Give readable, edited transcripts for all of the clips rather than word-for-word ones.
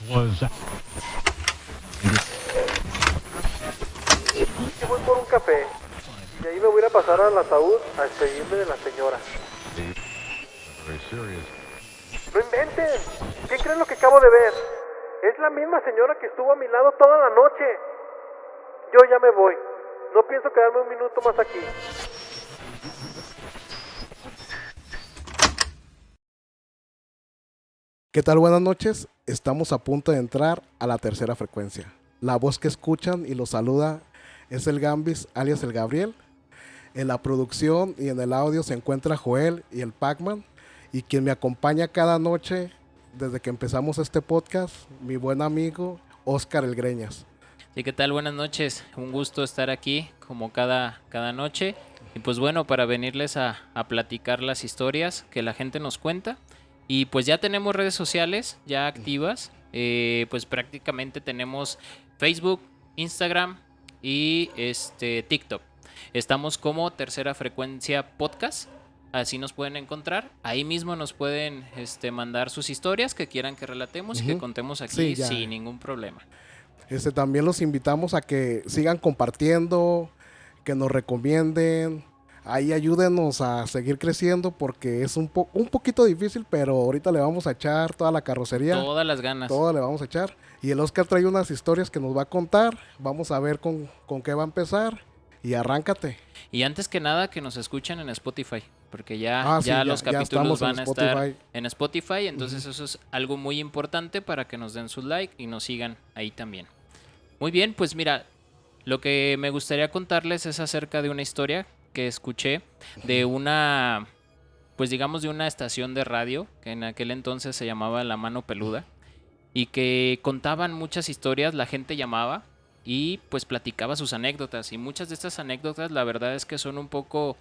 Yo voy por un café y de ahí me voy a ir a pasar al ataúd a despedirme de la señora. ¡No inventen! ¿Qué creen lo que acabo de ver? Es la misma señora que estuvo a mi lado toda la noche. Yo ya me voy. No pienso quedarme un minuto más aquí. ¿Qué tal? Buenas noches. Estamos a punto de entrar a la tercera frecuencia. La voz que escuchan y los saluda es el Gambis, alias el Gabriel. En la producción y en el audio se encuentra Joel y el Pac-Man. Y quien me acompaña cada noche desde que empezamos este podcast, mi buen amigo Oscar el Greñas. Sí, ¿qué tal? Buenas noches. Un gusto estar aquí como cada noche. Y pues bueno, para venirles a platicar las historias que la gente nos cuenta. Y pues ya tenemos redes sociales ya activas. Pues prácticamente tenemos Facebook, Instagram y TikTok. Estamos como Tercera Frecuencia Podcast. Así nos pueden encontrar. Ahí mismo nos pueden mandar sus historias que quieran que relatemos y que contemos aquí Sí, sin ningún problema. También los invitamos a que sigan compartiendo, que nos recomienden. Ahí ayúdenos a seguir creciendo porque es un poquito difícil, pero ahorita le vamos a echar toda la carrocería. Todas las ganas. Todo le vamos a echar. Y el Oscar trae unas historias que nos va a contar. Vamos a ver con qué va a empezar. Y arráncate. Y antes que nada, que nos escuchen en Spotify, porque ya los capítulos van a estar en Spotify, entonces eso es algo muy importante para que nos den su like y nos sigan ahí también. Muy bien, pues mira, lo que me gustaría contarles es acerca de una historia que escuché de una, pues digamos de una estación de radio, que en aquel entonces se llamaba La Mano Peluda, y que contaban muchas historias, la gente llamaba y pues platicaba sus anécdotas, y muchas de estas anécdotas la verdad es que son un poco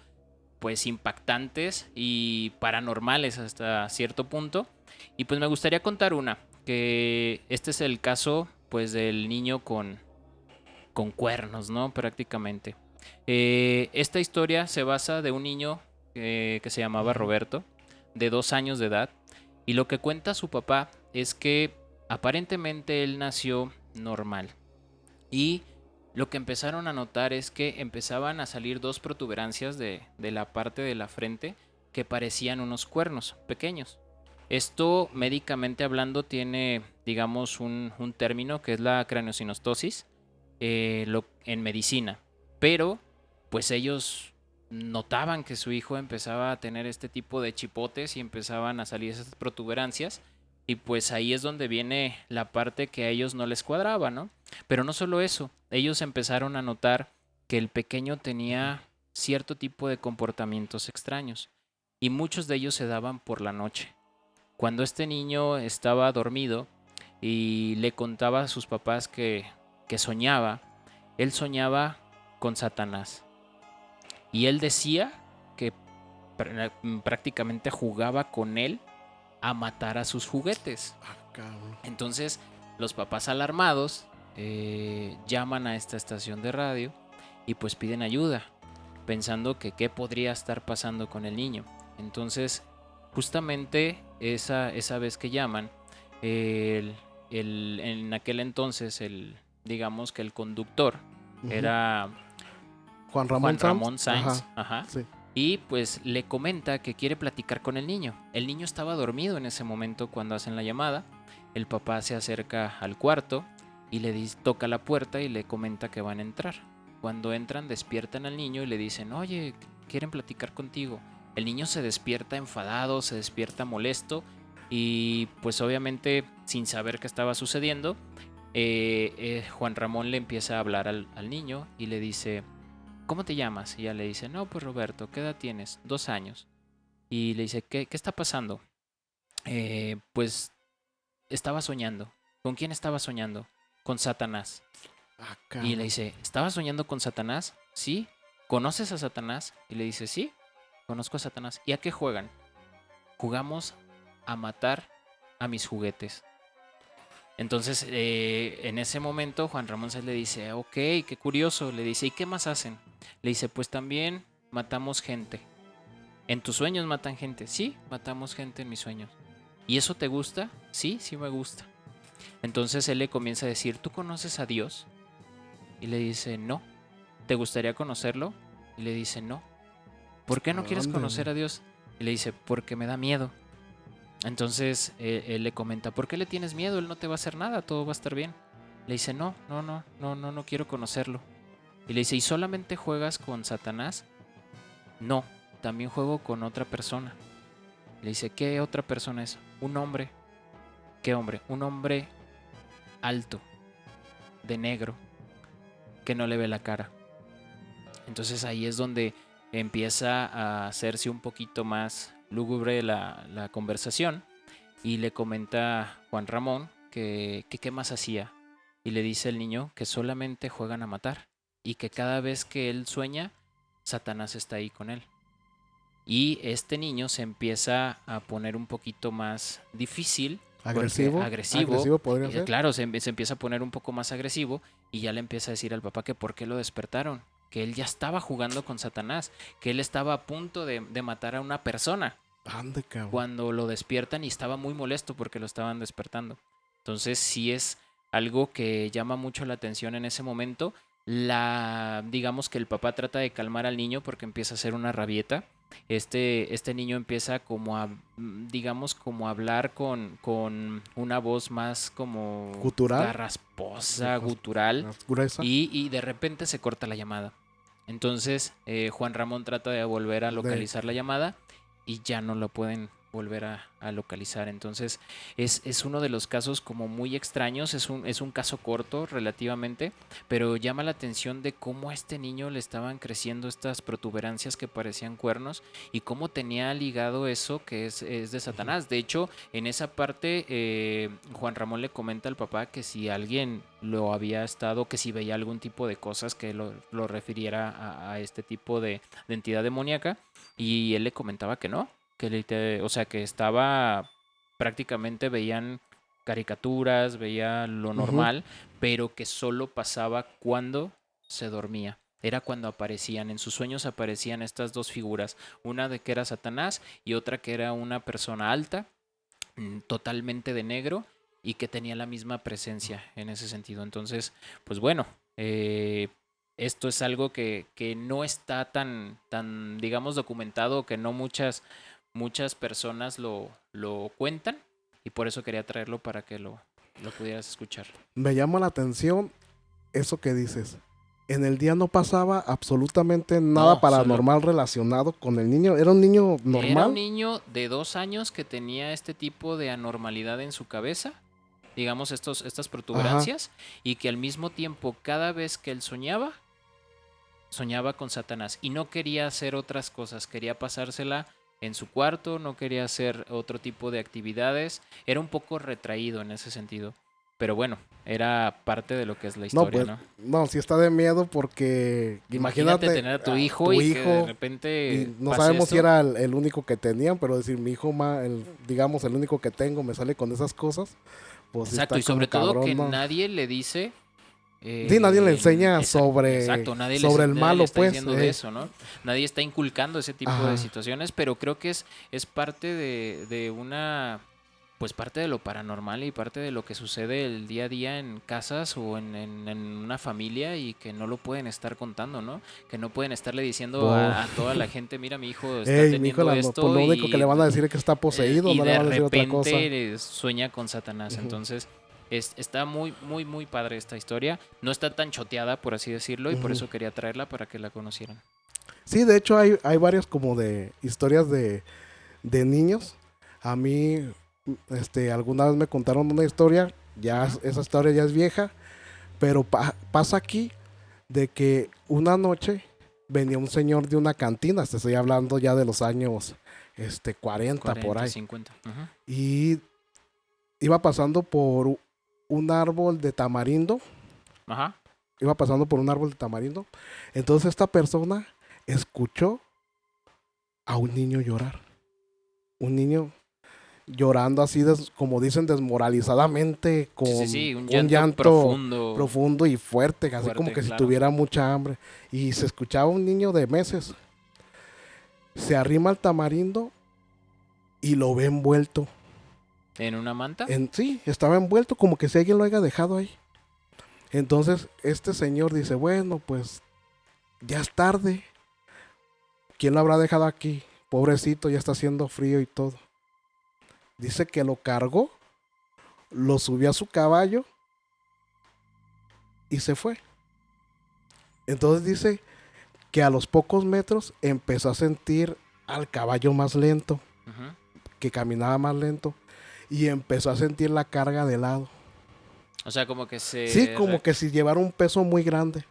pues impactantes y paranormales hasta cierto punto. Y pues me gustaría contar una, que este es el caso pues del niño con cuernos, ¿no? Prácticamente. Esta historia se basa de un niño que se llamaba Roberto, de 2 años de edad, y lo que cuenta su papá es que aparentemente él nació normal. Y lo que empezaron a notar es que empezaban a salir 2 protuberancias de la parte de la frente que parecían unos cuernos pequeños. Esto médicamente hablando tiene, digamos, un término que es la craneosinostosis en medicina. Pero pues ellos notaban que su hijo empezaba a tener este tipo de chipotes y empezaban a salir esas protuberancias. Y pues ahí es donde viene la parte que a ellos no les cuadraba, ¿no? Pero no solo eso, ellos empezaron a notar que el pequeño tenía cierto tipo de comportamientos extraños y muchos de ellos se daban por la noche. Cuando este niño estaba dormido y le contaba a sus papás que soñaba, él soñaba con Satanás. Y él decía que prácticamente jugaba con él a matar a sus juguetes. Entonces los papás alarmados llaman a esta estación de radio y pues piden ayuda, pensando que qué podría estar pasando con el niño. Entonces justamente esa vez que llaman, en aquel entonces digamos que el conductor era Juan Ramón Sainz. Ajá. Sí. Y pues le comenta que quiere platicar con el niño. El niño estaba dormido en ese momento cuando hacen la llamada. El papá se acerca al cuarto y toca la puerta y le comenta que van a entrar. Cuando entran, despiertan al niño y le dicen, oye, quieren platicar contigo. El niño se despierta enfadado, se despierta molesto y pues obviamente sin saber qué estaba sucediendo, Juan Ramón le empieza a hablar al niño y le dice, ¿cómo te llamas? Y ella le dice, no, pues Roberto, ¿qué edad tienes? 2 años. Y le dice, ¿qué está pasando? Pues estaba soñando. ¿Con quién estaba soñando? Con Satanás. Y le dice, ¿estabas soñando con Satanás? Sí. ¿Conoces a Satanás? Y le dice, sí, conozco a Satanás. ¿Y a qué juegan? Jugamos a matar a mis juguetes. Entonces, en ese momento, Juan Ramón se le dice, ok, qué curioso. Le dice, ¿y qué más hacen? Le dice, pues también matamos gente. ¿En tus sueños matan gente? Sí, matamos gente en mis sueños. ¿Y eso te gusta? Sí, sí me gusta. Entonces él le comienza a decir, ¿tú conoces a Dios? Y le dice, no. ¿Te gustaría conocerlo? Y le dice, no. ¿Por qué no quieres conocer a Dios? Y le dice, porque me da miedo. Entonces él le comenta, ¿por qué le tienes miedo? Él no te va a hacer nada, todo va a estar bien. Le dice, no quiero conocerlo. Y le dice, ¿y solamente juegas con Satanás? No, también juego con otra persona. Le dice, ¿qué otra persona es? Un hombre. ¿Qué hombre? Un hombre alto, de negro, que no le ve la cara. Entonces ahí es donde empieza a hacerse un poquito más lúgubre la conversación y le comenta Juan Ramón que qué más hacía. Y le dice el niño que solamente juegan a matar y que cada vez que él sueña, Satanás está ahí con él. Y este niño se empieza a poner un poquito más difícil. Agresivo podría ser. Claro, se empieza a poner un poco más agresivo y ya le empieza a decir al papá que por qué lo despertaron, que él ya estaba jugando con Satanás, que él estaba a punto de matar a una persona. Ande, cabrón. Cuando lo despiertan y estaba muy molesto porque lo estaban despertando. Entonces sí es algo que llama mucho la atención en ese momento. Digamos que el papá trata de calmar al niño porque empieza a hacer una rabieta. Este niño empieza como a, digamos, como a hablar con una voz más como gutural, rasposa, gutural, y de repente se corta la llamada. Entonces Juan Ramón trata de volver a localizar la llamada y ya no lo pueden volver a localizar. Entonces es uno de los casos como muy extraños. Es un caso corto relativamente, pero llama la atención de cómo a este niño le estaban creciendo estas protuberancias que parecían cuernos y cómo tenía ligado eso que es de Satanás. De hecho, en esa parte Juan Ramón le comenta al papá que si alguien lo había estado, que si veía algún tipo de cosas que lo refiriera a este tipo de entidad demoníaca, y él le comentaba que no, o sea, que estaba, prácticamente veían caricaturas, veía lo normal, pero que solo pasaba cuando se dormía. Era cuando aparecían, en sus sueños aparecían estas dos figuras, una de que era Satanás y otra que era una persona alta, totalmente de negro y que tenía la misma presencia en ese sentido. Entonces, pues bueno, esto es algo que no está tan, digamos, documentado, que no muchas personas lo cuentan, y por eso quería traerlo para que lo pudieras escuchar. Me llama la atención eso que dices. En el día no pasaba absolutamente nada paranormal relacionado con el niño. ¿Era un niño normal? Era un niño de 2 años que tenía este tipo de anormalidad en su cabeza, digamos estas protuberancias, y que al mismo tiempo cada vez que él soñaba con Satanás y no quería hacer otras cosas, quería pasársela en su cuarto, no quería hacer otro tipo de actividades, era un poco retraído en ese sentido. Pero bueno, era parte de lo que es la historia, ¿no? No, sí está de miedo porque imagínate tener a tu hijo y que de repente y no sabemos si era el único que tenían, pero decir, mi hijo, digamos, el único que tengo, me sale con esas cosas. Pues exacto, y sobre todo cabrón, que nadie le dice... sí, nadie le enseña sobre el malo, pues. De eso, ¿no? Nadie está inculcando ese tipo de situaciones, pero creo que es parte de una... pues parte de lo paranormal y parte de lo que sucede el día a día en casas o en una familia, y que no lo pueden estar contando, ¿no? Que no pueden estarle diciendo a toda la gente, mira, mi hijo está teniendo esto. Pues lo único que le van a decir es que está poseído, no le van a decir otra cosa. Y de repente sueña con Satanás. Entonces está muy, muy, muy padre esta historia. No está tan choteada, por así decirlo, y por eso quería traerla para que la conocieran. Sí, de hecho hay varias como de historias de niños. A mí... alguna vez me contaron una historia, esa historia ya es vieja, pero pasa aquí de que una noche venía un señor de una cantina, estoy hablando ya de los años 40 por ahí, 50. Y iba pasando por un árbol de tamarindo. Entonces esta persona escuchó a un niño llorar, un niño llorando así, como dicen, desmoralizadamente, con un llanto profundo y fuerte, así como que si tuviera mucha hambre. Y se escuchaba un niño de meses. Se arrima al tamarindo y lo ve envuelto ¿En una manta? Sí, estaba envuelto como que si alguien lo haya dejado ahí. Entonces este señor dice, bueno, pues ya es tarde. ¿Quién lo habrá dejado aquí? Pobrecito, ya está haciendo frío y todo. Dice que lo cargó, lo subió a su caballo y se fue. Entonces dice que a los pocos metros empezó a sentir al caballo más lento, que caminaba más lento, y empezó a sentir la carga de lado. O sea, como que Sí, como que si llevara un peso muy grande.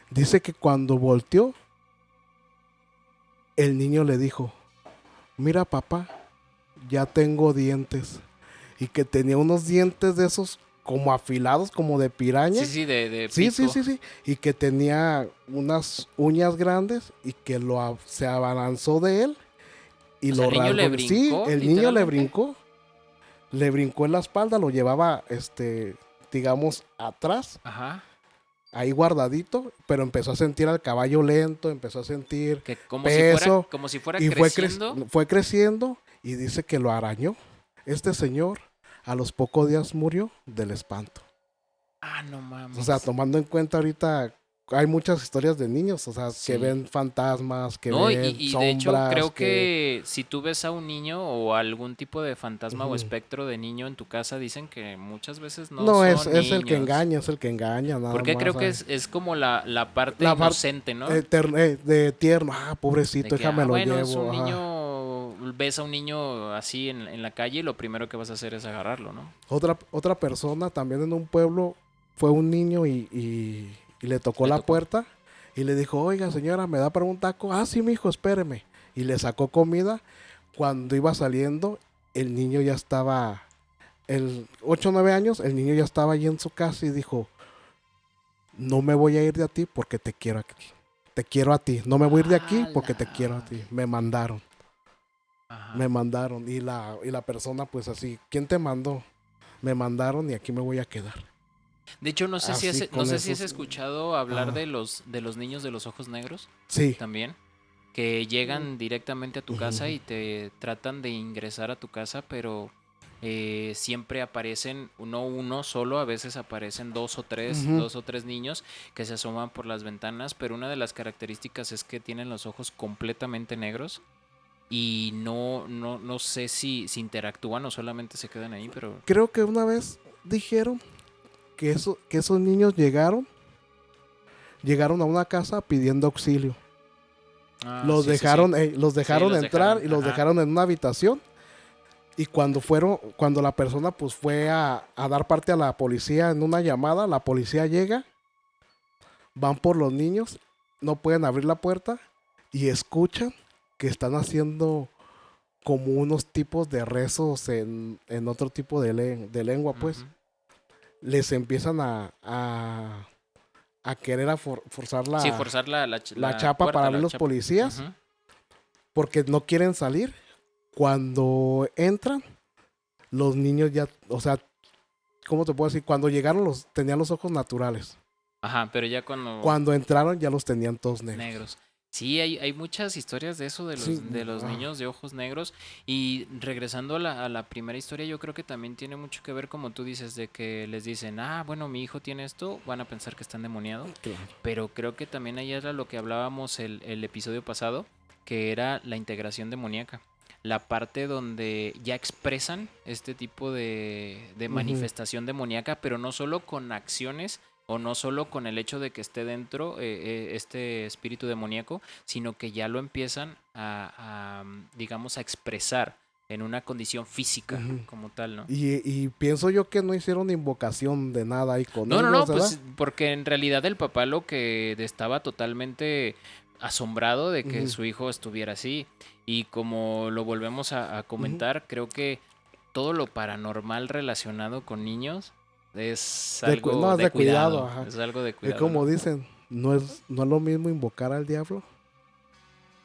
Dice que cuando volteó, el niño le dijo, mira papá, ya tengo dientes. Y que tenía unos dientes de esos como afilados, como de piraña. Sí, de sí, pico. sí. Y que tenía unas uñas grandes y que se abalanzó de él. Y lo rasgó. ¿El niño le brincó? Sí, el niño le brincó. Le brincó en la espalda, lo llevaba, digamos, atrás. Ahí guardadito, pero empezó a sentir al caballo lento, empezó a sentir que como peso. Como si fuera creciendo. Fue creciendo y dice que lo arañó. Este señor a los pocos días murió del espanto. Ah, no mames. O sea, tomando en cuenta ahorita, hay muchas historias de niños, o sea, que ven fantasmas, que ven y sombras. De hecho, creo que si tú ves a un niño o algún tipo de fantasma o espectro de niño en tu casa, dicen que muchas veces no son niños. Es el que engaña, nada porque más. Creo que es como la parte inocente, ¿no? De tierno, pobrecito, déjame lo llevo. Es un niño, ves a un niño así en la calle y lo primero que vas a hacer es agarrarlo, ¿no? Otra persona también en un pueblo fue un niño y le tocó la puerta y le dijo, oiga señora, ¿me da para un taco? Ah, sí, mijo, espéreme. Y le sacó comida. Cuando iba saliendo, el niño ya estaba, 8 o 9 años, el niño ya estaba allí en su casa y dijo, no me voy a ir de a ti porque te quiero aquí. Te quiero a ti. No me voy a ir de aquí porque te quiero a ti. Me mandaron. Me mandaron. Y la persona pues así, ¿quién te mandó? Me mandaron y aquí me voy a quedar. De hecho, no sé si has escuchado hablar de los niños de los ojos negros. Sí. También. Que llegan directamente a tu casa y te tratan de ingresar a tu casa, pero siempre aparecen, no uno solo, a veces aparecen dos o tres niños que se asoman por las ventanas, pero una de las características es que tienen los ojos completamente negros. Y no sé si interactúan o solamente se quedan ahí, pero... Creo que una vez dijeron que esos niños llegaron a una casa pidiendo auxilio. Los dejaron entrar y los dejaron en una habitación. Y cuando la persona pues fue a dar parte a la policía en una llamada, la policía llega, van por los niños, no pueden abrir la puerta y escuchan que están haciendo como unos tipos de rezos en otro tipo de lengua, pues. Les empiezan a querer forzar la chapa puerta, para abrir los policías, porque no quieren salir. Cuando entran, los niños ya, o sea, ¿cómo te puedo decir? Cuando llegaron tenían los ojos naturales. Ajá, pero ya cuando entraron ya los tenían todos negros. Sí, hay muchas historias de eso, de los niños de ojos negros. Y regresando a la primera historia, yo creo que también tiene mucho que ver, como tú dices, de que les dicen, bueno, mi hijo tiene esto, van a pensar que está endemoniado. Claro. Pero creo que también ahí era lo que hablábamos el episodio pasado, que era la integración demoníaca. La parte donde ya expresan este tipo de manifestación demoníaca, pero no solo con acciones, o no solo con el hecho de que esté dentro este espíritu demoníaco, sino que ya lo empiezan digamos, a expresar en una condición física como tal, ¿no? Y pienso yo que no hicieron invocación de nada ahí con ellos, No, pues porque en realidad el papá lo que estaba totalmente asombrado de que su hijo estuviera así. Y como lo volvemos a comentar, creo que todo lo paranormal relacionado con niños es algo de cuidado. Es algo de cuidado. Y como dicen, no es lo mismo invocar al diablo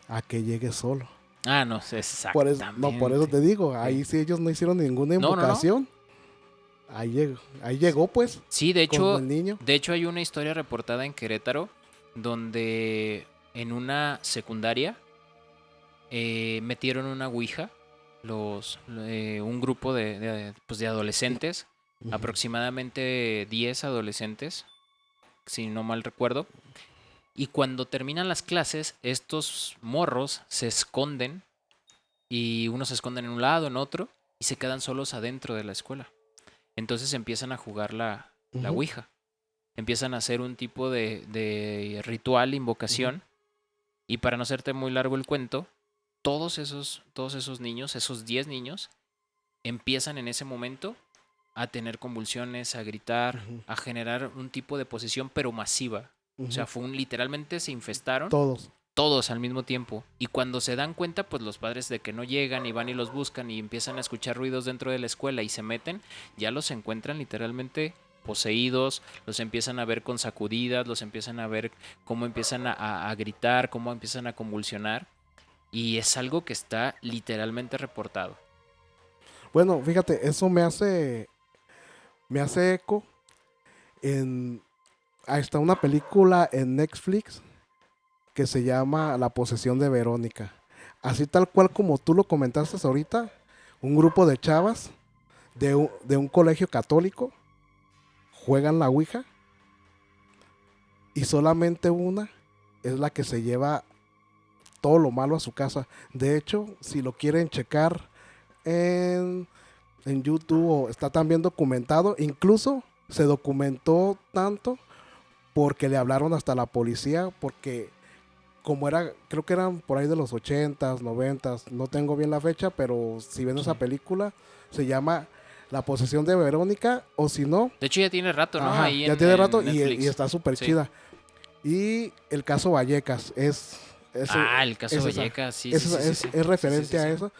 a que llegue solo. No, exactamente. Por eso te digo, ahí sí ellos no hicieron ninguna invocación. No. Ahí llegó pues. Sí, de hecho hay una historia reportada en Querétaro donde en una secundaria metieron una ouija un grupo de adolescentes, aproximadamente 10 adolescentes, si no mal recuerdo. Y cuando terminan las clases, estos morros se esconden, y unos se esconden en un lado, en otro, y se quedan solos adentro de la escuela. Entonces empiezan a jugar la Ouija. Empiezan a hacer un tipo de ritual, invocación. Y para no hacerte muy largo el cuento, todos esos niños, esos 10 niños, empiezan en ese momento a tener convulsiones, a gritar, a generar un tipo de posesión, pero masiva. O sea, literalmente se infestaron. Todos al mismo tiempo. Y cuando se dan cuenta, pues los padres de que no llegan y van y los buscan y empiezan a escuchar ruidos dentro de la escuela y se meten, ya los encuentran literalmente poseídos, los empiezan a ver con sacudidas, los empiezan a ver cómo empiezan a gritar, cómo empiezan a convulsionar. Y es algo que está literalmente reportado. Bueno, fíjate, eso me hace eco ahí está una película en Netflix que se llama La posesión de Verónica. Así tal cual como tú lo comentaste ahorita, un grupo de chavas de un colegio católico juegan la Ouija y solamente una es la que se lleva todo lo malo a su casa. De hecho, si lo quieren checar en YouTube, o está también documentado, incluso se documentó tanto porque le hablaron hasta la policía, porque como creo que eran por ahí de los 80s, 90s, no tengo bien la fecha, pero si ven esa película, se llama La posesión de Verónica, o si no... De hecho ya tiene rato, ¿no? Ajá, ahí ya tiene rato y está súper chida. Y el caso Vallecas es el caso Vallecas, sí. Es referente a eso.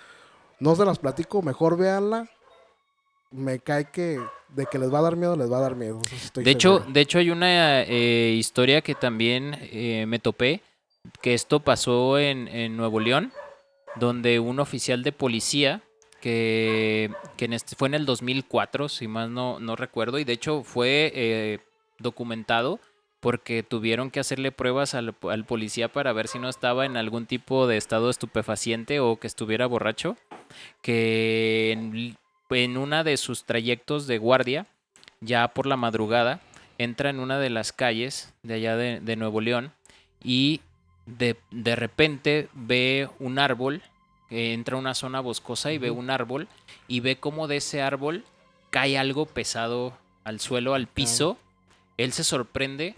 No se las platico, mejor véanla. Me cae de que les va a dar miedo, les va a dar miedo. De hecho hay una historia que también me topé, que esto pasó en Nuevo León, donde un oficial de policía que fue en el 2004, si más no recuerdo, y de hecho fue documentado porque tuvieron que hacerle pruebas al policía para ver si no estaba en algún tipo de estado estupefaciente o que estuviera borracho, que en una de sus trayectos de guardia, ya por la madrugada, entra en una de las calles de allá de Nuevo León y de repente ve un árbol, entra a una zona boscosa y ve un árbol y ve cómo de ese árbol cae algo pesado al suelo, al piso. Él se sorprende,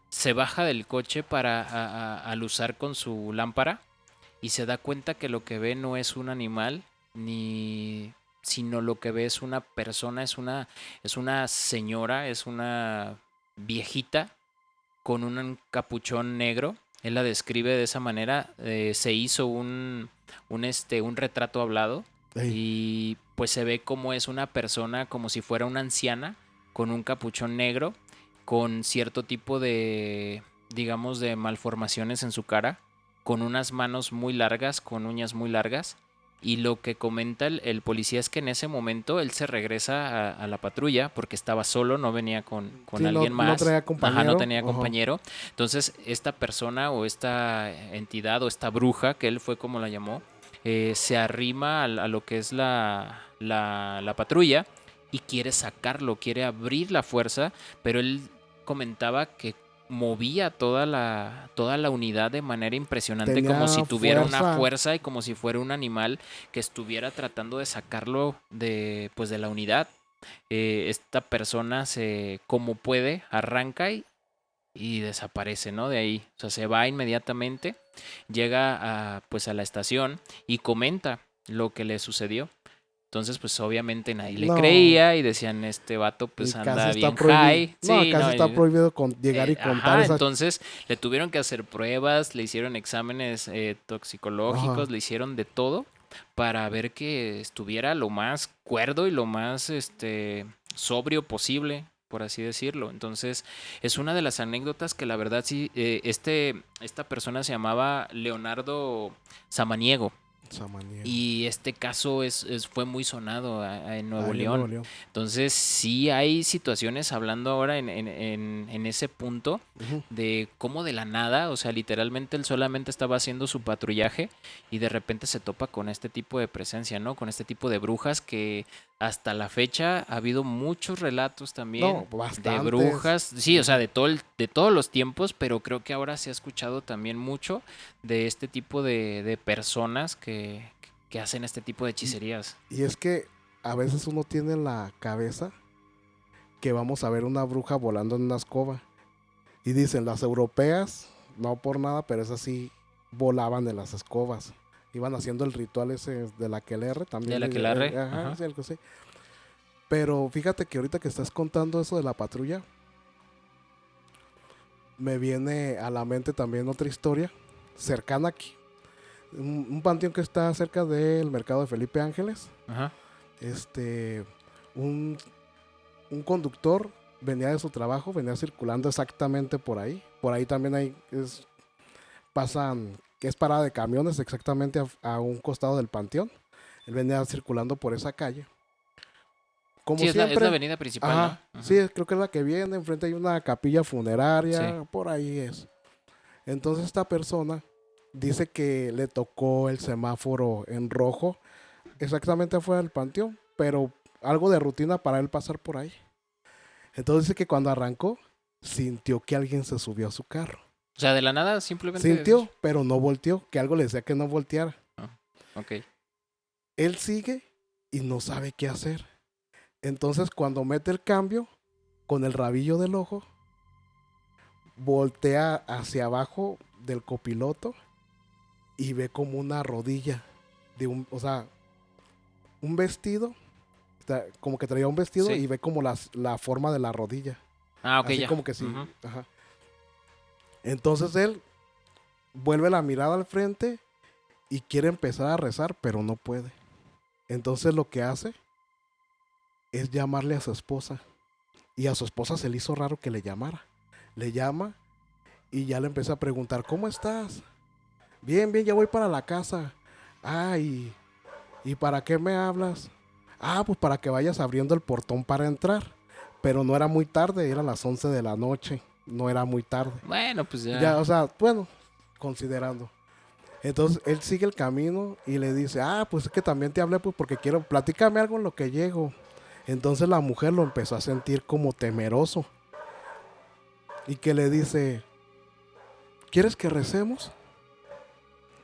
se baja del coche para aluzar con su lámpara y se da cuenta que lo que ve no es un animal, sino lo que ve es una persona, es una señora, es una viejita con un capuchón negro. Él la describe de esa manera. Se hizo un retrato hablado. Y pues se ve como es una persona, como si fuera una anciana, con un capuchón negro, con cierto tipo de, digamos, de malformaciones en su cara, con unas manos muy largas, con uñas muy largas. Y lo que comenta el policía es que en ese momento él se regresa a la patrulla porque estaba solo, no venía con alguien más. No traía compañero. No tenía compañero. Entonces esta persona o esta entidad o esta bruja, que él fue como la llamó, se arrima a lo que es la patrulla y quiere sacarlo, quiere abrir la fuerza, pero él comentaba que movía toda la unidad de manera impresionante. Tenía como si tuviera una fuerza y como si fuera un animal que estuviera tratando de sacarlo de la unidad. Esta persona como puede, arranca y desaparece, ¿no? De ahí. O sea, se va inmediatamente, llega a la estación y comenta lo que le sucedió. Entonces, pues obviamente nadie le creía y decían, este vato pues anda bien high. Está prohibido llegar y contar esas... Entonces le tuvieron que hacer pruebas, le hicieron exámenes toxicológicos, le hicieron de todo para ver que estuviera lo más cuerdo y lo más sobrio posible, por así decirlo. Entonces, es una de las anécdotas que la verdad sí, esta persona se llamaba Leonardo Samaniego. Y este caso fue muy sonado en Nuevo León. Entonces sí hay situaciones, hablando ahora en ese punto, de cómo de la nada, o sea, literalmente él solamente estaba haciendo su patrullaje y de repente se topa con este tipo de presencia, ¿no? Con este tipo de brujas que hasta la fecha ha habido muchos relatos también de brujas. Sí, o sea, de todos los tiempos, pero creo que ahora se ha escuchado también mucho de este tipo de personas que hacen este tipo de hechicerías. Y es que a veces uno tiene en la cabeza que vamos a ver una bruja volando en una escoba. Y dicen, las europeas, no por nada, pero esas sí volaban en las escobas. Iban haciendo el ritual ese de la aquelarre también. De la aquelarre. Ajá. Sí, algo así. Pero fíjate que ahorita que estás contando eso de la patrulla, me viene a la mente también otra historia cercana aquí. Un panteón que está cerca del mercado de Felipe Ángeles. Ajá. Un conductor venía de su trabajo, venía circulando exactamente por ahí. Por ahí también pasan, que es parada de camiones exactamente a un costado del panteón. Él venía circulando por esa calle. Como sí, siempre, es la avenida principal, ajá, ¿no? Sí, creo que es la que viene. Enfrente hay una capilla funeraria, sí. Por ahí es. Entonces esta persona dice que le tocó el semáforo en rojo exactamente afuera del panteón, pero algo de rutina para él pasar por ahí. Entonces dice que cuando arrancó, sintió que alguien se subió a su carro. O sea, de la nada simplemente... Sintió, pero no volteó, que algo le decía que no volteara. Ok. Él sigue y no sabe qué hacer. Entonces cuando mete el cambio, con el rabillo del ojo, voltea hacia abajo del copiloto y ve como una rodilla de un vestido, como que traía un vestido, sí. Y ve como la forma de la rodilla. Ah, ok, así ya. Como que sí. Ajá. Entonces él vuelve la mirada al frente y quiere empezar a rezar, pero no puede. Entonces lo que hace es llamarle a su esposa. Y a su esposa se le hizo raro que le llamara. Le llama y ya le empieza a preguntar, ¿cómo estás? Bien, ya voy para la casa. ¿Y para qué me hablas? Pues para que vayas abriendo el portón para entrar. Pero no era muy tarde, eran las 11 de la noche. No era muy tarde. Bueno, pues ya. Considerando. Entonces él sigue el camino y le dice, pues es que también te hablé pues porque quiero, platícame algo en lo que llego. Entonces la mujer lo empezó a sentir como temeroso. Y que le dice, ¿quieres que recemos?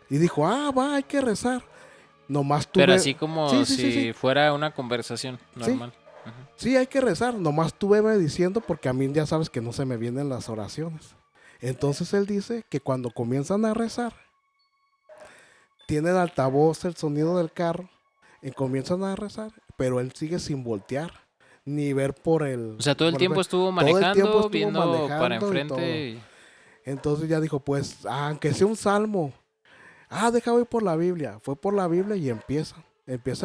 Y dijo, va, hay que rezar. Nomás tú pero así como si fuera una conversación normal. Sí, hay que rezar. Nomás tú veme diciendo porque a mí ya sabes que no se me vienen las oraciones. Entonces él dice que cuando comienzan a rezar, tienen altavoz el sonido del carro y comienzan a rezar, pero él sigue sin voltear ni ver por el... O sea, todo el tiempo estuvo manejando, viendo para enfrente. Entonces ya dijo, pues, aunque sea un salmo, deja ir por la Biblia. Fue por la Biblia y empieza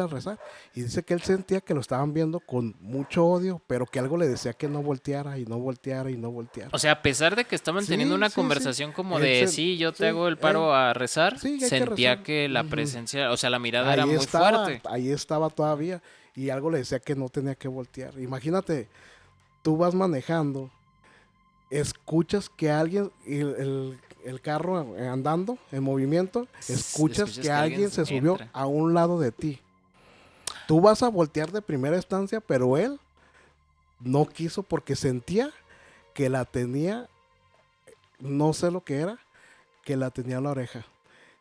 a rezar. Y dice que él sentía que lo estaban viendo con mucho odio, pero que algo le decía que no volteara y no volteara y no volteara. O sea, a pesar de que estaban teniendo una conversación como de, yo te hago el paro a rezar, sentía que la presencia, o sea, la mirada era muy fuerte. Ahí estaba todavía y algo le decía que no tenía que voltear. Imagínate, tú vas manejando, escuchas que alguien, el carro andando en movimiento, escuchas que alguien se subió a un lado de ti. Tú vas a voltear de primera instancia, pero él no quiso porque sentía que la tenía, no sé lo que era, que la tenía en la oreja.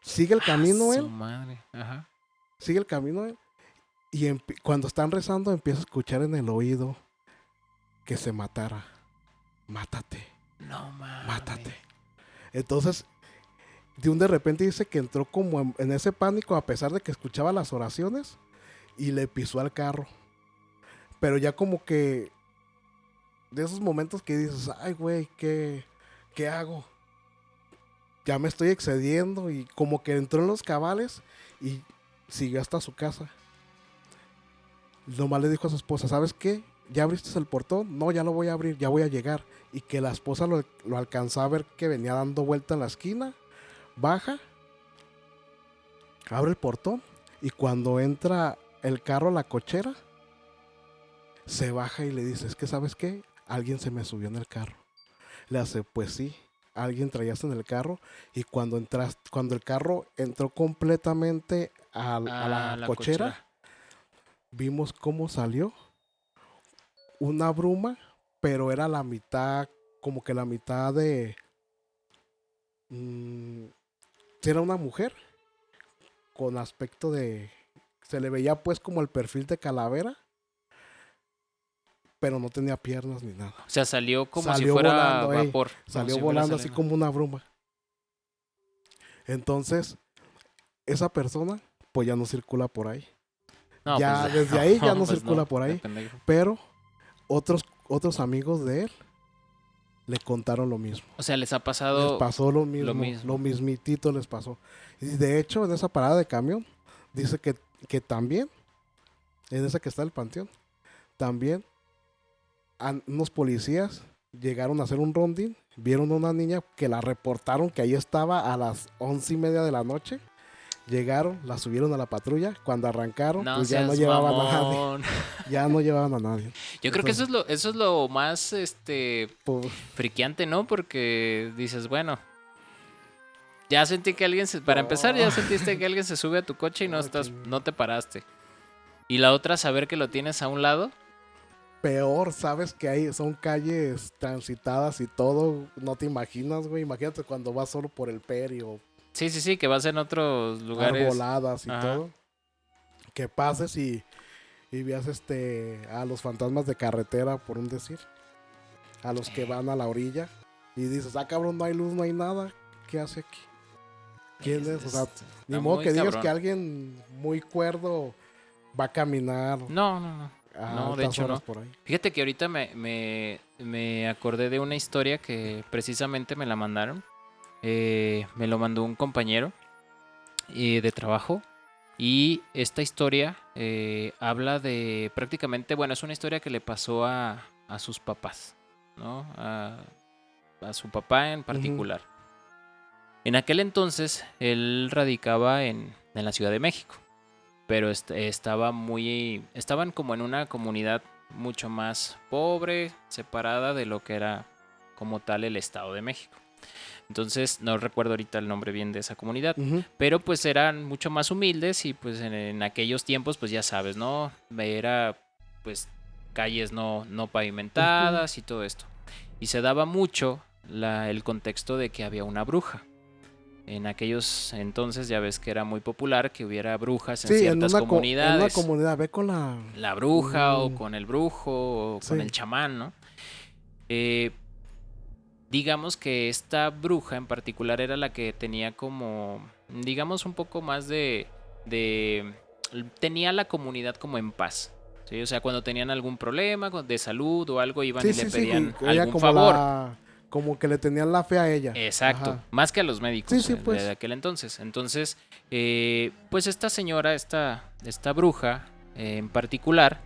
Sigue el camino él. Madre. Ajá. Sigue el camino él. Y cuando están rezando empieza a escuchar en el oído que se matara. Mátate. No mames. Mátate. Entonces, de repente dice que entró como en ese pánico a pesar de que escuchaba las oraciones y le pisó al carro. Pero ya como que de esos momentos que dices, ay güey, ¿qué hago? Ya me estoy excediendo y como que entró en los cabales y siguió hasta su casa. Nomás le dijo a su esposa, ¿sabes qué? ¿Ya abriste el portón? No, ya lo voy a abrir, ya voy a llegar. Y que la esposa lo alcanzó a ver que venía dando vuelta en la esquina, baja, abre el portón y cuando entra el carro a la cochera, se baja y le dice, es que ¿sabes qué? Alguien se me subió en el carro. Le hace, pues sí, alguien traías en el carro y cuando el carro entró completamente a la cochera, vimos cómo salió una bruma, pero era la mitad, como que la mitad de... era una mujer con aspecto de... Se le veía pues como el perfil de calavera, pero no tenía piernas ni nada. O sea, salió si fuera volando, vapor. Salió volando así como una bruma. Entonces, esa persona pues ya no circula por ahí. No, ya pues, desde ahí ya no pues circula por ahí. Pero otros amigos de él le contaron lo mismo. O sea, les ha pasado... Les pasó lo mismitito les pasó. Y de hecho, en esa parada de camión, dice que también, en esa que está el panteón, también unos policías llegaron a hacer un rondín, vieron a una niña que la reportaron que ahí estaba a las 11:30 de la noche. Llegaron, la subieron a la patrulla. Cuando arrancaron, pues ya no llevaban a nadie. Ya no llevaban a nadie. Yo creo que eso es lo más friqueante, ¿no? Porque dices, bueno, ya sentí que alguien para empezar, ya sentiste que alguien se sube a tu coche y no te paraste. Y la otra, saber que lo tienes a un lado. Peor, sabes que son calles transitadas y todo, no te imaginas, güey. Imagínate cuando vas solo por el Peri o... Sí, que vas en otros lugares. Arboladas y todo. Que pases y veas a los fantasmas de carretera, por un decir. A los que van a la orilla. Y dices, cabrón, no hay luz, no hay nada. ¿Qué hace aquí? ¿Quién es? O sea, ni modo que digas que alguien muy cuerdo va a caminar. No, de hecho no. Por ahí. Fíjate que ahorita me acordé de una historia que precisamente me la mandaron. Me lo mandó un compañero de trabajo y esta historia habla de prácticamente, bueno, es una historia que le pasó a sus papás, ¿no? A su papá en particular. En aquel entonces él radicaba en la Ciudad de México, pero estaban como en una comunidad mucho más pobre, separada de lo que era como tal el Estado de México. Entonces, no recuerdo ahorita el nombre bien de esa comunidad, pero pues eran mucho más humildes y pues en aquellos tiempos, pues ya sabes, ¿no? Era pues calles no pavimentadas y todo esto. Y se daba mucho el contexto de que había una bruja. En aquellos entonces ya ves que era muy popular que hubiera brujas en ciertas comunidades. En una comunidad, ve con la bruja o con el brujo o con el chamán, ¿no? Digamos que esta bruja en particular era la que tenía como, digamos, un poco más tenía la comunidad como en paz, ¿sí? O sea, cuando tenían algún problema de salud o algo, iban y le pedían algún favor. Como que le tenían la fe a ella. Exacto, ajá, más que a los médicos pues. de aquel entonces. Entonces, pues esta señora, esta bruja en particular,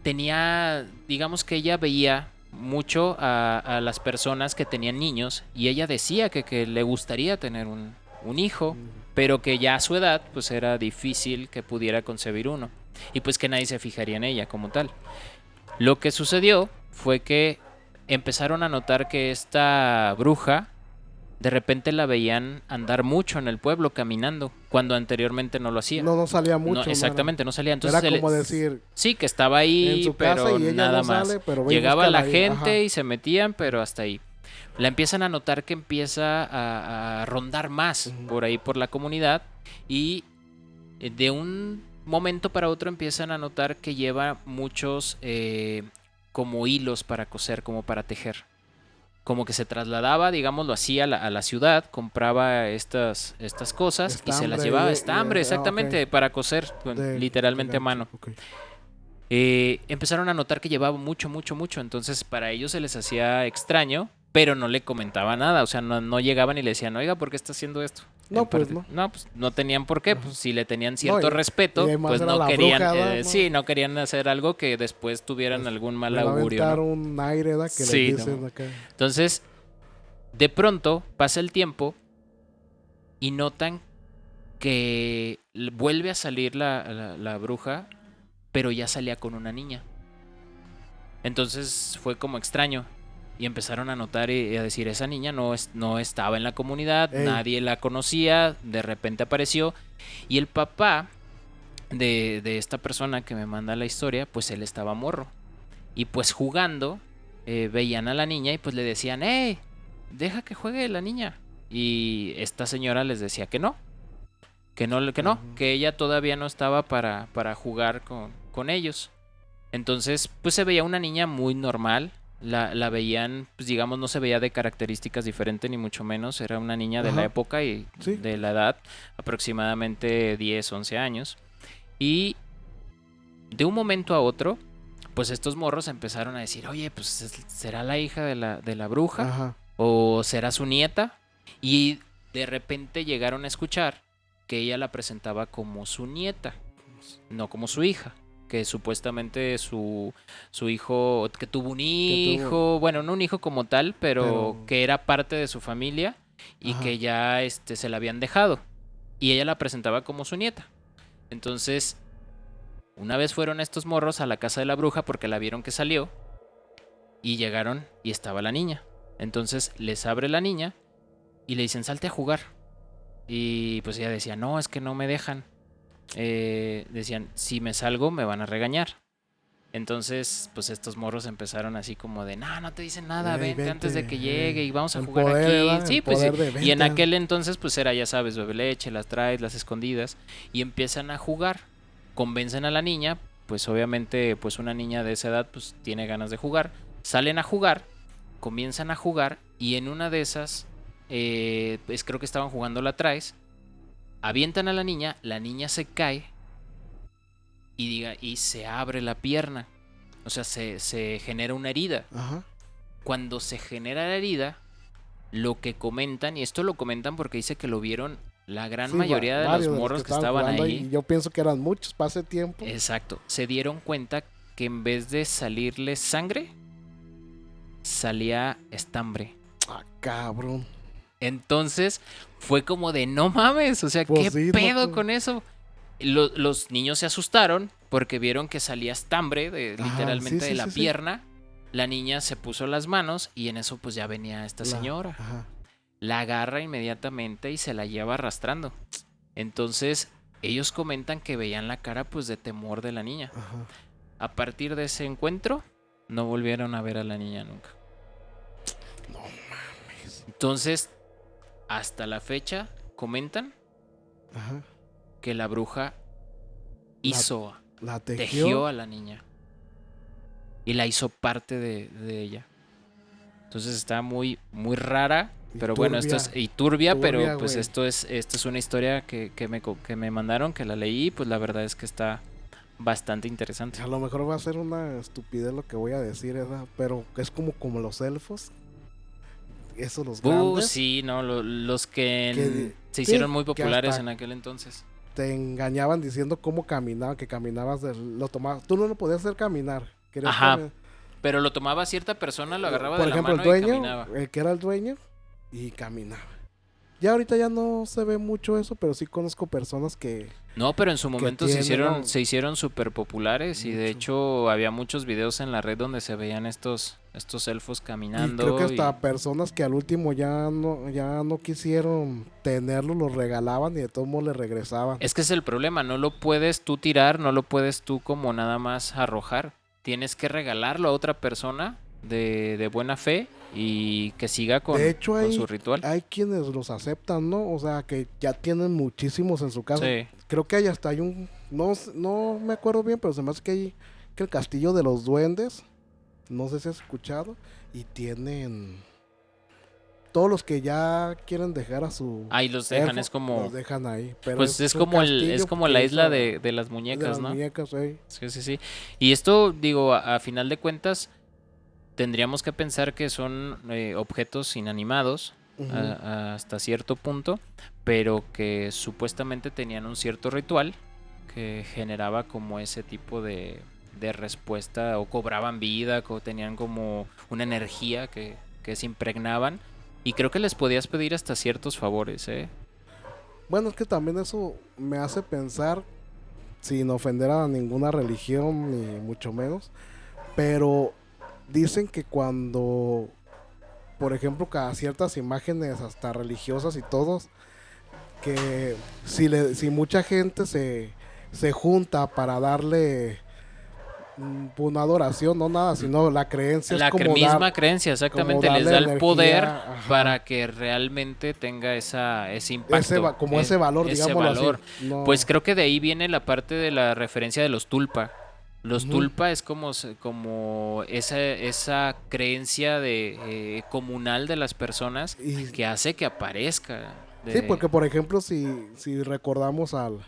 tenía, digamos que ella veía mucho a las personas que tenían niños y ella decía que le gustaría tener un hijo, pero que ya a su edad pues era difícil que pudiera concebir uno y pues que nadie se fijaría en ella como tal. Lo que sucedió fue que empezaron a notar que esta bruja de repente la veían andar mucho en el pueblo caminando, cuando anteriormente no lo hacía. No salía mucho. No, exactamente, no salía. Entonces era como decir... Sí, que estaba ahí, pero nada más. Sale, pero llegaba la gente y se metían, pero hasta ahí. La empiezan a notar que empieza a rondar más por ahí, por la comunidad. Y de un momento para otro empiezan a notar que lleva muchos como hilos para coser, como para tejer. Como que se trasladaba, digámoslo así, a la ciudad, compraba estas cosas estambre, y se las llevaba. Estambre, exactamente, para coser, literalmente a mano. Empezaron a notar que llevaba mucho, entonces para ellos se les hacía extraño, pero no le comentaba nada, o sea, no llegaban y le decían, oiga, ¿por qué está haciendo esto? No, pues no tenían por qué, pues si le tenían cierto respeto, pues no querían, no querían hacer algo que después tuvieran algún mal augurio, ¿no? Un aire, ¿da? Que sí, le dicen acá. Entonces, de pronto pasa el tiempo y notan que vuelve a salir la bruja, pero ya salía con una niña. Entonces fue como extraño. Y empezaron a notar y a decir, esa niña no estaba en la comunidad, nadie la conocía, de repente apareció. Y el papá de esta persona que me manda la historia, pues él estaba morro. Y pues jugando, veían a la niña y pues le decían, deja que juegue la niña. Y esta señora les decía que no, que ella todavía no estaba para jugar con ellos. Entonces, pues se veía una niña muy normal. La veían, pues digamos, no se veía de características diferentes ni mucho menos. Era una niña de la época y de la edad, aproximadamente 10, 11 años. Y de un momento a otro, pues estos morros empezaron a decir, oye, pues ¿será la hija de la bruja? Ajá. ¿O será su nieta? Y de repente llegaron a escuchar que ella la presentaba como su nieta, no como su hija. Que supuestamente su hijo, que tuvo un hijo, bueno, no un hijo como tal, pero que era parte de su familia y que ya se la habían dejado. Y ella la presentaba como su nieta. Entonces, una vez fueron estos morros a la casa de la bruja porque la vieron que salió y llegaron y estaba la niña. Entonces les abre la niña y le dicen, salte a jugar. Y pues ella decía, no, es que no me dejan. Decían, si me salgo me van a regañar. Entonces pues estos morros empezaron así como de, no te dicen nada, vente antes de que llegue y vamos a jugar aquí. Sí, pues y en aquel entonces pues era, ya sabes, bebe leche, las traes, las escondidas y empiezan a jugar, convencen a la niña, pues obviamente pues una niña de esa edad pues tiene ganas de jugar, salen a jugar, comienzan a jugar y en una de esas pues creo que estaban jugando la traes. Avientan a la niña se cae y se abre la pierna. O sea, se genera una herida. Ajá. Cuando se genera la herida, lo que comentan, y esto lo comentan porque dice que lo vieron la gran mayoría de los morros que estaban ahí. Y yo pienso que eran muchos para ese tiempo. Exacto. Se dieron cuenta que en vez de salirle sangre, salía estambre. Ah, cabrón. Entonces fue como de no mames, o sea, pues ¿qué pedo con eso? Los niños se asustaron porque vieron que salía estambre literalmente de la pierna. La niña se puso las manos y en eso pues ya venía esta señora. La agarra inmediatamente y se la lleva arrastrando. Entonces ellos comentan que veían la cara pues de temor de la niña. A partir de ese encuentro no volvieron a ver a la niña nunca. No mames. Entonces hasta la fecha comentan que la bruja tejió a la niña y la hizo parte de ella. Entonces está muy, muy rara, pero bueno, esto es turbia, pero pues esto es una historia que me mandaron, que la leí, pues la verdad es que está bastante interesante. A lo mejor va a ser una estupidez lo que voy a decir, ¿verdad? Pero es como los elfos. Esos los grandes. Sí, no, los que se hicieron muy populares en aquel entonces. Te engañaban diciendo cómo caminaban, que caminabas, lo tomabas. Tú no lo podías hacer caminar. Pero lo tomaba cierta persona, lo agarraba por de ejemplo, la mano el dueño, y caminaba. El que era el dueño, y caminaba. Ya ahorita ya no se ve mucho eso, pero sí conozco personas que... No, pero en su momento se hicieron súper populares y de hecho había muchos videos en la red donde se veían estos elfos caminando. Y creo que hasta personas que al último ya no quisieron tenerlo, los regalaban y de todos modos le regresaban. Es que es el problema, no lo puedes tú tirar, no lo puedes tú como nada más arrojar. Tienes que regalarlo a otra persona de buena fe y que siga con su ritual. Hay quienes los aceptan, ¿no? O sea, que ya tienen muchísimos en su casa. Sí. Creo que hay un... No me acuerdo bien, pero se me hace que el castillo de los duendes, no sé si has escuchado, y tienen... Todos los que ya quieren dejar a su... Ahí los dejan, elfo, es como... Los dejan ahí. Pero pues es como la isla de las muñecas, ¿no? Muñecas, sí. Y esto, digo, a final de cuentas, tendríamos que pensar que son objetos inanimados hasta cierto punto, pero que supuestamente tenían un cierto ritual que generaba como ese tipo de respuesta, o cobraban vida, o tenían como una energía que se impregnaban. Y creo que les podías pedir hasta ciertos favores, Bueno, es que también eso me hace pensar, sin ofender a ninguna religión, ni mucho menos, pero dicen que cuando, por ejemplo, cada ciertas imágenes, hasta religiosas y todos, que si mucha gente se junta para darle una adoración, no nada, sino la creencia la es como misma creencia, exactamente, les da el poder para que realmente tenga ese impacto. Ese valor, digámoslo valor. Así. No. Pues creo que de ahí viene la parte de la referencia de los tulpa. Los tulpa es como esa creencia comunal de las personas que hace que aparezca. Sí, porque por ejemplo, si recordamos al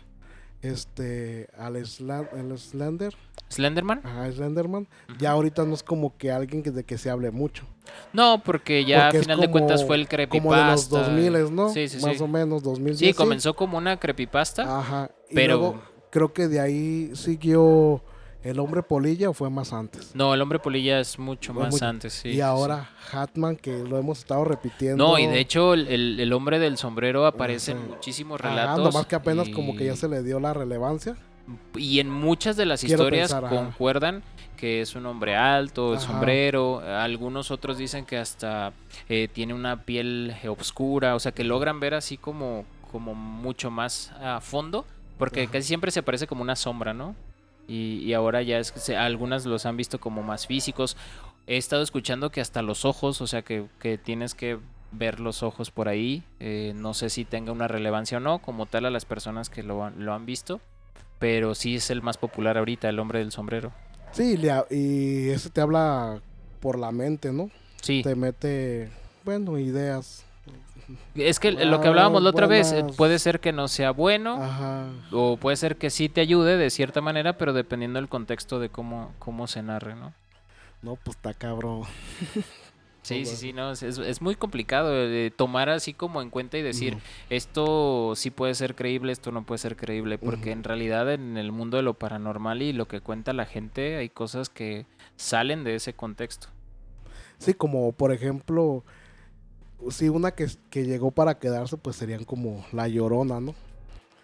Slenderman. Ajá, Slenderman. Ya ahorita no es como que alguien de que se hable mucho. No, porque ya a final de cuentas fue el creepypasta. Como de los 2000, ¿no? Sí. Más o menos, 2010. Sí, comenzó como una creepypasta. Ajá. Pero y luego creo que de ahí siguió El Hombre Polilla, ¿o fue más antes? No, El Hombre Polilla es mucho más antes, sí. Y ahora Hatman, que lo hemos estado repitiendo. No, y de hecho el Hombre del Sombrero aparece en muchísimos relatos. Nomás que apenas como que ya se le dio la relevancia. Y en muchas de las historias concuerdan que es un hombre alto, el sombrero. Algunos otros dicen que hasta tiene una piel oscura, o sea que logran ver así como mucho más a fondo, porque casi siempre se aparece como una sombra, ¿no? Y ahora ya es que algunas los han visto como más físicos. He estado escuchando que hasta los ojos, o sea que tienes que ver los ojos por ahí. No sé si tenga una relevancia o no, como tal a las personas que lo han visto. Pero sí es el más popular ahorita, El Hombre del Sombrero. Sí, y ese te habla por la mente, ¿no? Sí. Te mete, ideas. Es que lo que hablábamos la otra vez, puede ser que no sea bueno, o puede ser que sí te ayude de cierta manera, pero dependiendo del contexto de cómo se narre, ¿no? No, pues está cabrón. Sí, no, es muy complicado tomar así como en cuenta y decir, esto sí puede ser creíble, esto no puede ser creíble, porque en realidad en el mundo de lo paranormal y lo que cuenta la gente hay cosas que salen de ese contexto. Sí, como por ejemplo, sí, una que llegó para quedarse, pues serían como La Llorona, ¿no?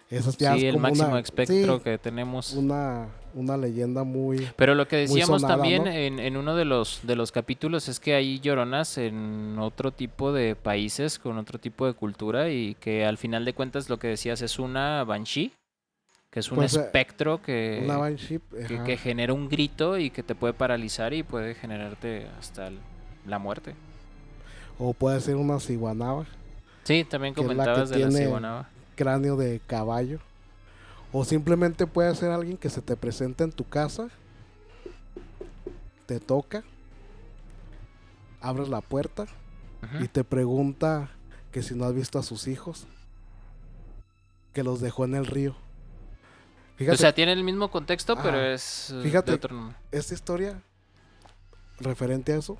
Esas ya sí, es como el máximo espectro que tenemos. Una leyenda muy. Pero lo que decíamos sonada, también, ¿no? en uno de los capítulos es que hay lloronas en otro tipo de países, con otro tipo de cultura, y que al final de cuentas lo que decías es una banshee, que es un espectro que genera un grito y que te puede paralizar y puede generarte hasta la muerte. O puede ser una ciguanaba. Sí, también comentabas de la ciguanaba. Cráneo de caballo. O simplemente puede ser alguien que se te presenta en tu casa, te toca, abres la puerta y te pregunta que si no has visto a sus hijos, que los dejó en el río. Fíjate, o sea, tiene el mismo contexto, pero es fíjate, de otro nombre. Esta historia referente a eso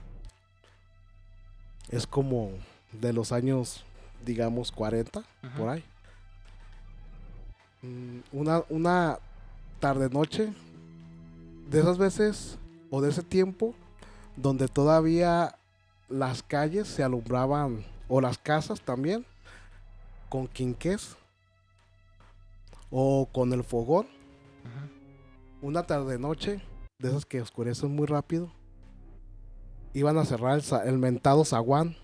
es como de los años, digamos, 40, por ahí. Una tarde noche de esas veces o de ese tiempo donde todavía las calles se alumbraban, o las casas también, con quinqués o con el fogón. Una tarde noche de esas que oscurecen muy rápido, iban a cerrar el mentado zaguán.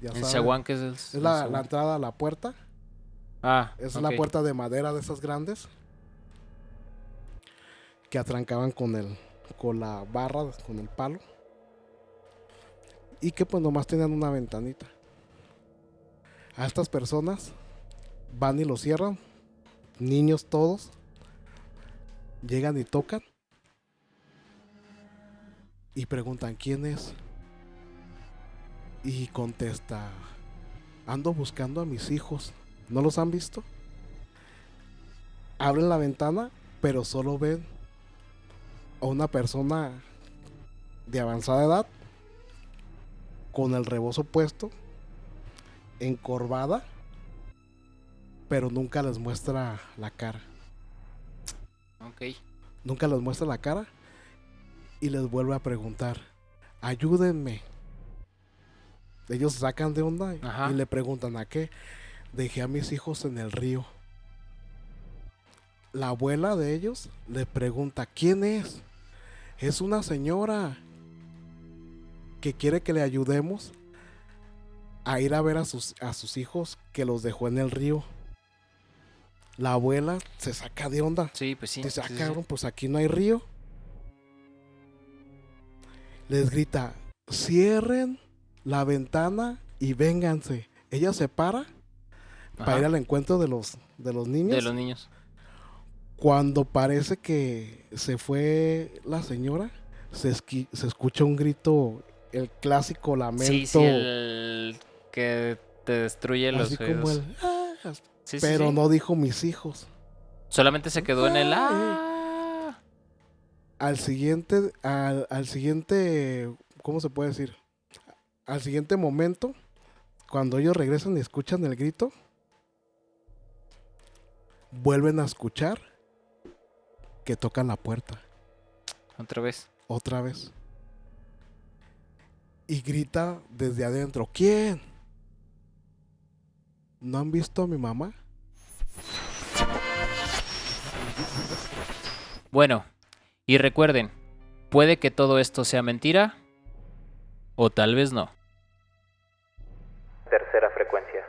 El zaguán, que es la entrada a la puerta. Es la puerta de madera de esas grandes que atrancaban con la barra, con el palo, y que pues nomás tenían una ventanita. A estas personas van y lo cierran, niños todos, llegan y tocan y preguntan quién es, y contesta: ando buscando a mis hijos. ¿No los han visto? Abren la ventana, pero solo ven a una persona de avanzada edad, con el rebozo puesto, encorvada, pero nunca les muestra la cara. Nunca les muestra la cara y les vuelve a preguntar: ayúdenme. Ellos se sacan de onda y le preguntan: ¿a qué? dejé a mis hijos en el río. La abuela de ellos le pregunta, ¿quién es? Es una señora que quiere que le ayudemos a ir a ver a sus hijos que los dejó en el río. La abuela se saca de onda. Sí, pues sí. Dice, cabrón, pues aquí no hay río. Les grita, cierren la ventana y vénganse. Ella se para para ir al encuentro de los niños. De los niños. Cuando parece que se fue la señora, se escucha un grito, el clásico lamento. Sí, el que te destruye los oídos. Como el, pero no dijo mis hijos. Solamente se quedó en el Al siguiente, ¿cómo se puede decir? Al siguiente momento, cuando ellos regresan y escuchan el grito, vuelven a escuchar que tocan la puerta. Otra vez. Y grita desde adentro, ¿quién? ¿No han visto a mi mamá? Bueno, y recuerden, puede que todo esto sea mentira o tal vez no. Tercera frecuencia.